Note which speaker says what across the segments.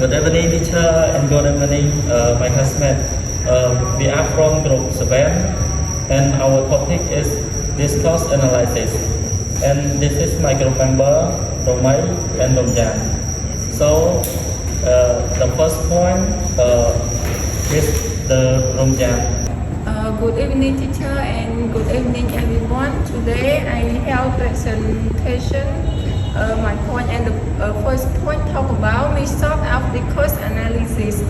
Speaker 1: Good evening, teacher, and good evening, my classmates. We are from Group 7, and our topic is discourse analysis. And this is my group member, Romai and Romjan. So, the first point is the Romjan.
Speaker 2: Good evening, teacher, and good evening, everyone. Today I have presentation. My point and the first point talk about method of discourse analysis.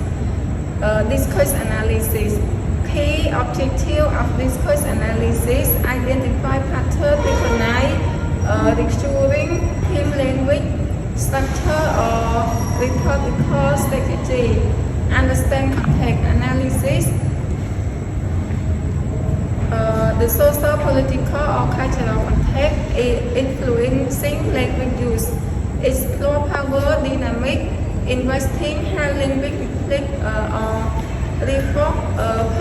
Speaker 2: Discourse analysis. Key objective of discourse analysis: identify pattern, recognize recurring theme, language structure, or rhetorical strategy. Understand context analysis. The social, political, or cultural context influencing language use. Explore power dynamic, investing how language reflect or reflect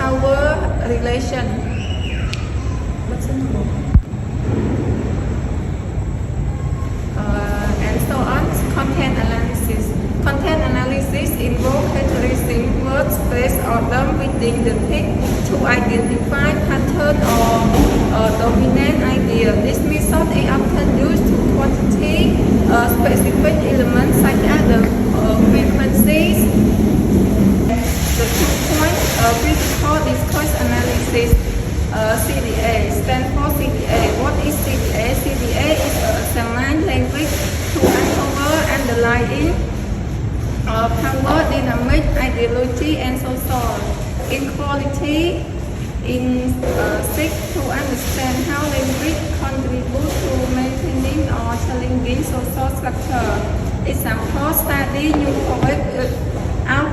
Speaker 2: power relation. And so on. Content analysis. Content analysis involves categorizing words, phrase, or terms within the text to identify pattern or dominant idea. This method is often used to quantify specific elements such as the frequencies. The 2 point critical discourse analysis. CDA stands for CDA. What is CDA? CDA is a semantic language to uncover underlying power dynamic, ideology, and social inequality in seek to understand how language contribute to maintaining or challenging social structure. Example: study new poets of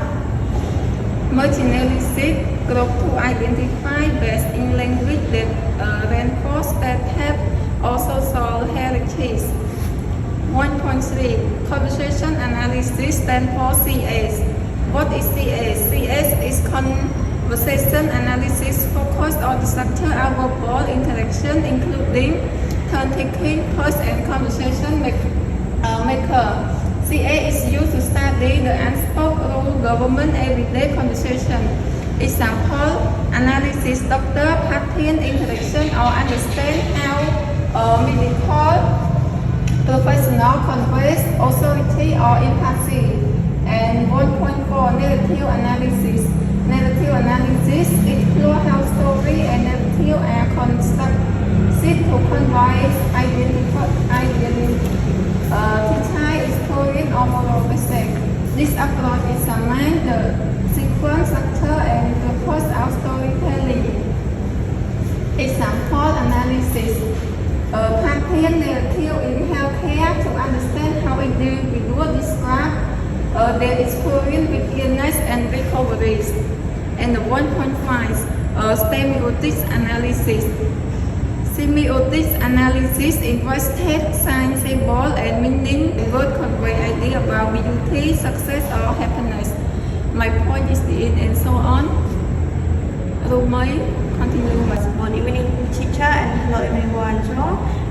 Speaker 2: marginalized group to identify best in language that reinforce that have or social heritage. 1.3 Conversation analysis stands for CS. What is CS? CS is conversation analysis focused on the structure of verbal interaction, including turn taking, pause, and conversation maker. CA is used to study the unspoken rule government everyday conversation. Example: analysis doctor-patient interaction or understand how medical professional conveys authority or empathy. And 1.4 Narrative analysis. Narrative analysis explores how story and narrative are constructed to convey identity, experience, or moral message. This approach examines the sequence, structure, and purpose of storytelling. Example analysis. Patient narrative in healthcare to understand how individuals describe their experience with illness and recoveries. And the 1.5 semiotics analysis. Semiotics analysis involves text, sign, symbol, and meaning. Word convey idea about beauty, success, or happiness. My point is the end, and so on. Romai, continue.
Speaker 3: Good evening, teacher, and hello everyone.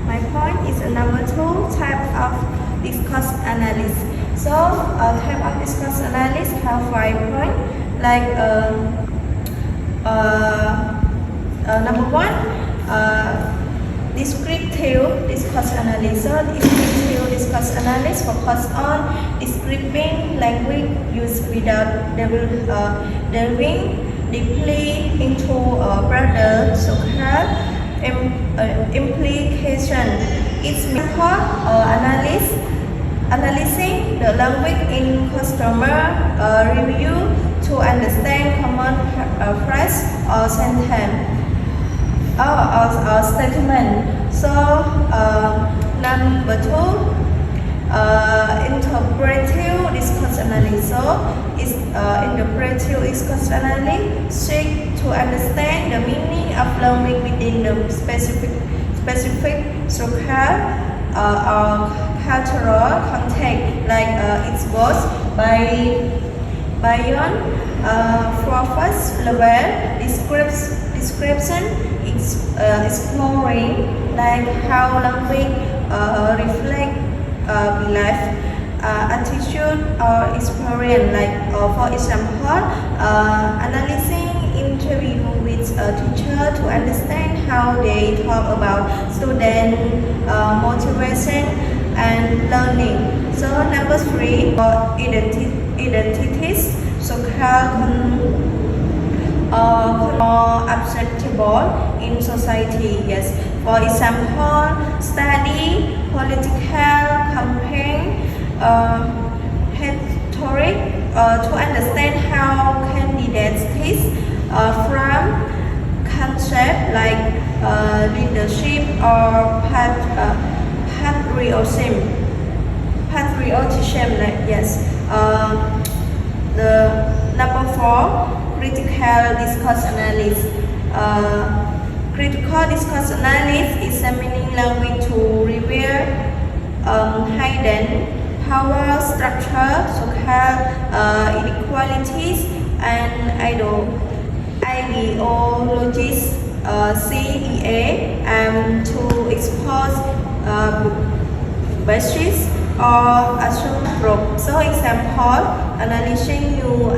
Speaker 3: My point is number 2 type of discourse analysis. So, type of discourse analysis have 5 points. Like number 1, descriptive discourse analysis. So, descriptive discourse analysis focus on describing language used without delving deeply into broader social implication. It's method analyzing the language in customer review to understand common phrase or sentence or statement. So number 2, interpretive discourse analysis. So interpretive discourse analysis seek to understand the meaning of language within the specific social or cultural context, like it goes beyond surface level description, exploring like how language reflect belief attitude or experience. Like for example, analyzing interview with a teacher to understand how they talk about student motivation and learning. So number 3, identities, so-called acceptable in society. Yes. For example, study political campaign rhetoric to understand how candidates from concepts like leadership or patriotism. Like, yes. The number 4, critical discourse analysis. Critical discourse analysis is examining language to reveal hidden power structure, so-called inequalities and ideologies, CEA, to expose biases or assumed group. So example, analyzing new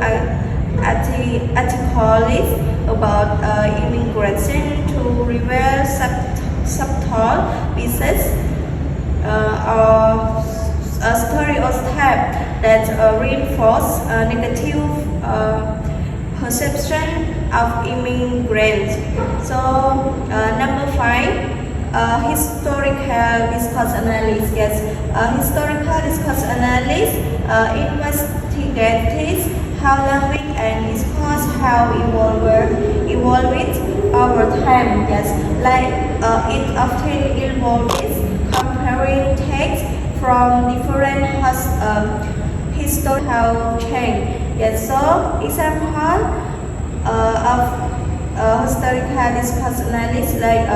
Speaker 3: articles about immigration to reveal subtle biases or stereotype that reinforce negative perception of immigrants. So number 5, historical discourse analysis. Yes, historical discourse analysis investigates how language and discourse have evolved over time. Yes, like it often involves comparing texts from different historical change. Yes, so example of historical discourse analysis, like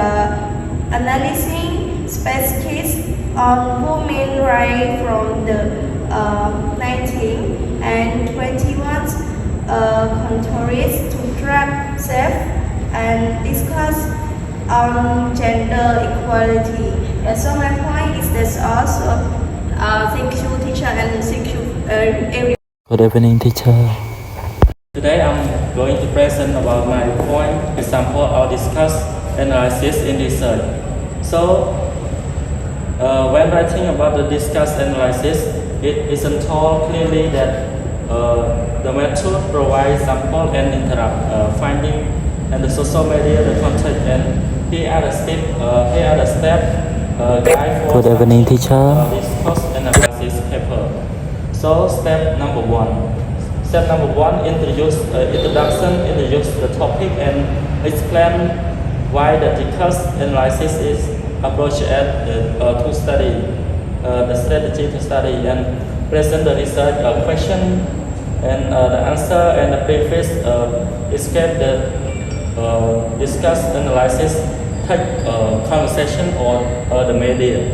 Speaker 3: analyzing specifics on women's rights from the 19th and 21st centuries to track safe and discuss on gender equality. Yeah, so my point is this also. Thank you, teacher, and thank you, everyone.
Speaker 4: Good evening, teacher.
Speaker 1: Today I'm going to present about my point, example, or discuss analysis in research. So, when writing about the discuss analysis, it isn't told clearly that the method provides sample and interrupt finding and the social media, the content, and here are the steps guide for
Speaker 4: Good evening, teacher.
Speaker 1: Discourse analysis paper. So step number 1. Step number 1, introduce the topic and explain why the discourse analysis is approach to study the strategy to study, and present the research question and the answer and the preface describe the discuss analysis take conversation or the media.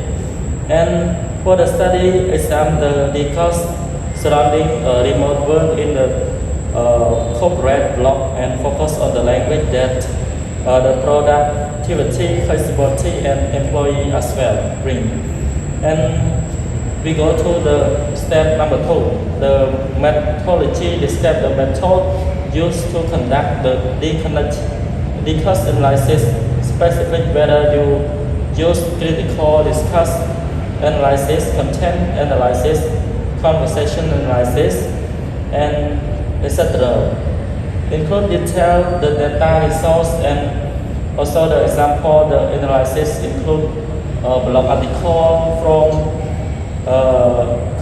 Speaker 1: And for the study exam the discourse surrounding remote work in the corporate block and focus on the language that the productivity, flexibility and employee as well bring. And we go to the step number 2. The methodology describe the method used to conduct the discourse analysis, specific whether you use critical discourse analysis, content analysis, conversation analysis, and etc. Include detail the data resource and also the example. The analysis include blog article from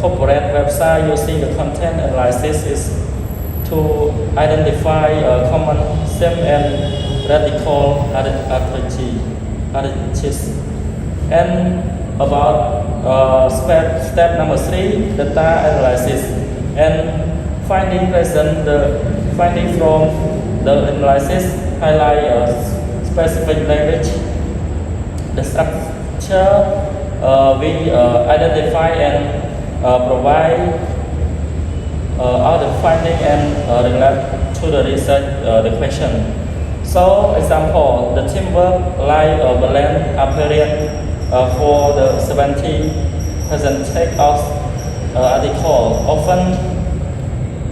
Speaker 1: corporate website using the content analysis is to identify common theme and radical attitudes. And about step number 3, data analysis and finding present the finding from the analysis highlight specific language, the structure we identify and provide all the finding and relate to the research the question. So example, the teamwork like balance appearance for the 70% of are they called? Often,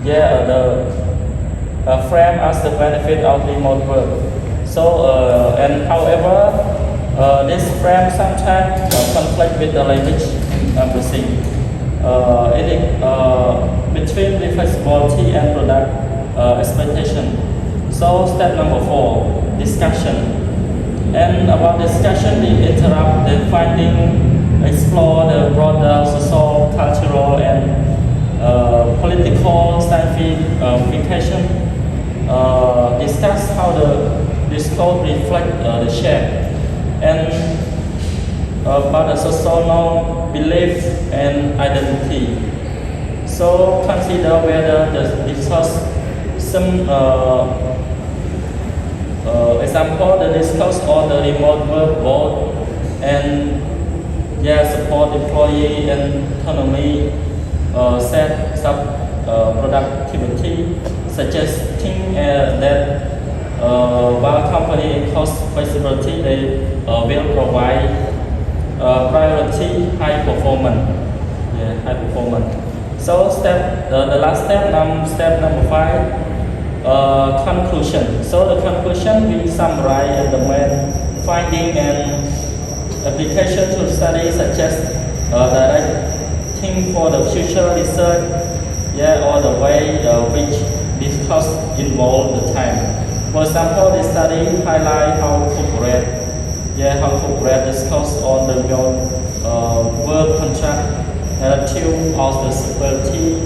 Speaker 1: the frame as the benefit of remote work. So, and however, this frame sometimes conflict with the language procedure. Between flexibility and product expectation. So step number 4, discussion. And about discussion, we interrupt the finding, explore the broader social, cultural, and political signification. Discuss how the discourse reflect the shape and about the social norm, belief, and identity. So consider whether the discourse some example the discourse on the remote work board and support employee and autonomy, set productivity, suggesting that while company in cost flexibility they will provide priority high performance. High performance. So the last step number 5, conclusion. So the conclusion we summarize the main finding and application to study suggest directing for the future research, or the way which discuss involve the time. For example, this study highlight how corporate discuss on the work contract narrative of the stability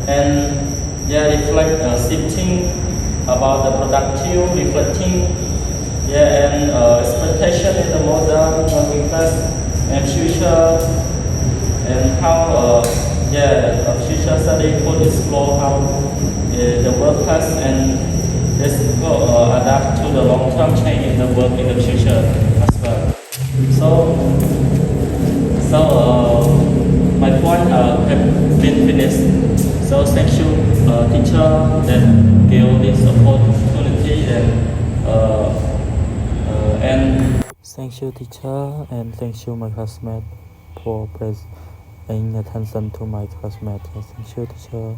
Speaker 1: and reflect shifting about the productive, reflecting and expectation in the modern working class and future, and how a future study could explore how the work class and this will adapt to the long-term change in the work in the future as well. So my point have been finished. So thank you, teacher, that gave this opportunity and
Speaker 4: Thank you, teacher, and thank you, my classmate, for paying attention to my classmate. Thank you, teacher.